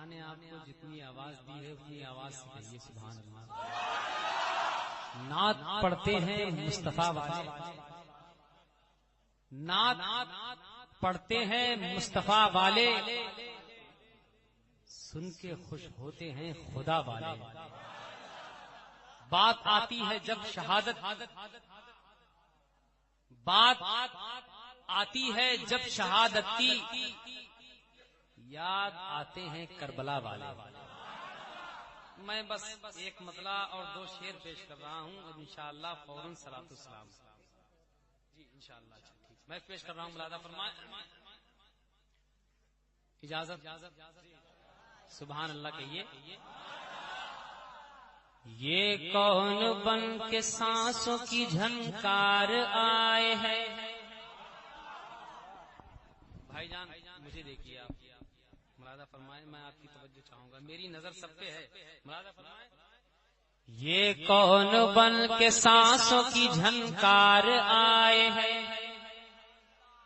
اللہ نے آپ کو جتنی آواز دی ہے اتنی آواز سے کہیے سبحان اللہ. نعت پڑھتے ہیں مصطفیٰ والے, نعت پڑھتے ہیں مصطفیٰ والے, سن کے خوش ہوتے ہیں خدا والے. بات آتی ہے جب شہادت, بات آتی ہے جب شہادت کی, یاد آتے ہیں کربلا والے. میں بس ایک مطلع اور دو شعر پیش کر رہا ہوں, اور انشاءاللہ فوراً صلاۃ السلام. جی انشاءاللہ ٹھیک, میں پیش کر رہا ہوں, ملاحظہ فرمائیں. اجازت, سبحان اللہ کہیے. یہ کون بن کے سانسوں کی جھنکار آئے ہیں. بھائی جان مجھے دیکھیے, آپ ملاحظہ فرمائیں, میں آپ کی توجہ چاہوں گا, میری نظر سب پہ ہے. ملاحظہ فرمائیں. یہ کون بن کے سانسوں کی جھنکار آئے ہیں.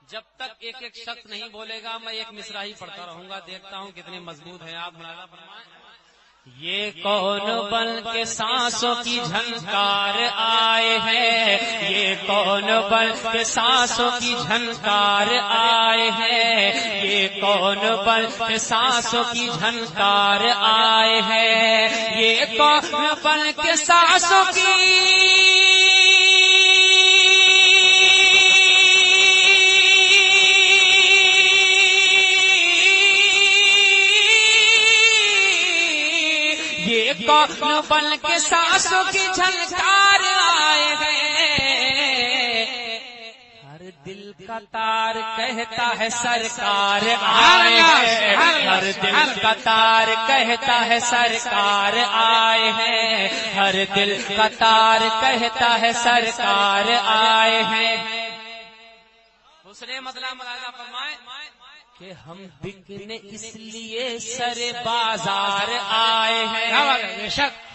جب تک ایک ایک شخص نہیں بولے گا میں ایک مصرع ہی پڑھتا رہوں گا, دیکھتا ہوں کتنے مضبوط ہیں آپ. ملاحظہ فرمائیں. یہ کون بن کے سانسوں کی جھنکار آئے ہیں, یہ کون بن کے سانسوں کی جھنکار آئے ہیں, یہ کون بن کے سانسوں کی جھنکار آئے ہیں, یہ کون بن کے سانسوں کی کون بن کے سانسوں کی جھنکار آئے ہیں. ہر دل کا تار کہتا ہے سرکار آئے ہیں, ہر دل کا تار کہتا ہے سرکار آئے ہیں, ہر دل کا تار کہتا ہے سرکار آئے ہیں. دوسرے مطلب ملاحظہ فرمائیں کہ ہم بکنے اس لیے سر بازار آئے ہیں,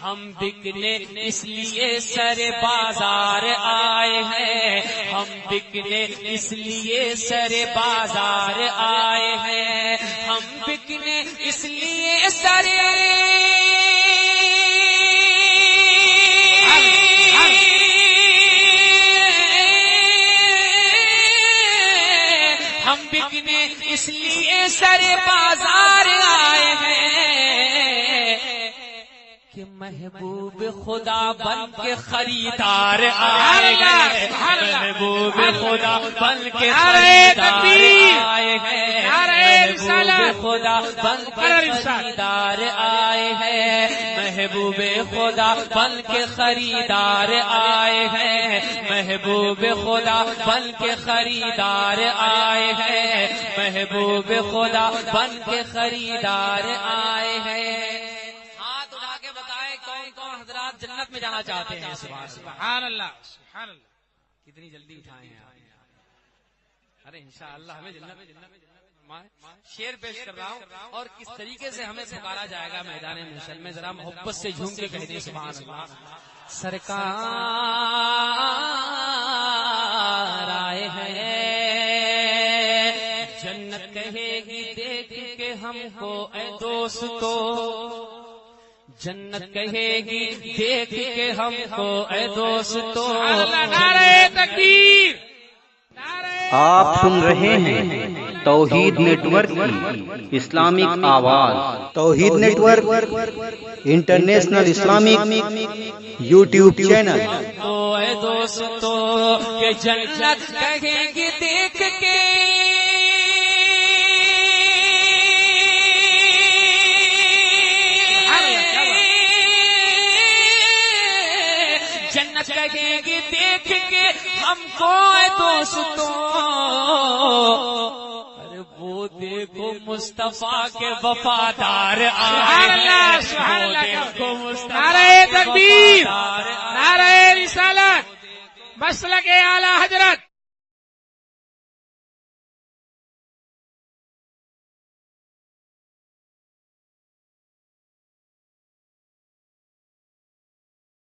ہم بکنے اس لیے سر بازار آئے ہیں, ہم بکنے اس لیے سر بازار آئے ہیں, ہم بکنے اس لیے سر ہم بکنے اس لیے سر بازار آئے ہیں کہ محبوب خدا بن کے خریدار آئے ہیں, محبوب خدا بن کے خریدار آئے ہیں, محبوب خدا بن کے خریدار آئے ہیں, محبوب خدا بن کے خریدار آئے ہیں, محبوب خدا بن کے خریدار آئے ہیں, محبوب خدا بن کے خریدار آئے ہیں. ہاتھ اٹھا کے بتائیں کون کون حضرات جنت میں جانا چاہتے ہیں. سبحان اللہ, سبحان اللہ. کتنی جلدی اٹھائے ہیں آپ. ارے انشاءاللہ ہمیں جنت میں شعر پیش کر رہا ہوں, اور کس طریقے سے ہمیں پکارا جائے گا میدان محشر میں, ذرا محبت سے جھوم کے کہہ دیں سبحان اللہ. سرکار آئے ہیں, جنت کہے گی دیکھ کے ہم کو اے دوستو, جنت کہے گی دیکھ کے ہم کو اے دوستو. نعرہ تکبیر. آپ سن رہے ہیں توحید نیٹ ورک کی اسلامک آواز. Tauheed network international Islamic YouTube channel. اے دوستو کہ جنت کہے گی دیکھ کے جنت کہے گی دیکھ کے ہم کو اے دوستو, ارے وہ دیکھو مصطفیٰ کے وفادار آئے ہیں, وہ دیکھو مصطفیٰ. نعرہ تکبیر, نعرہ رسالت, مسلک اعلی حضرت.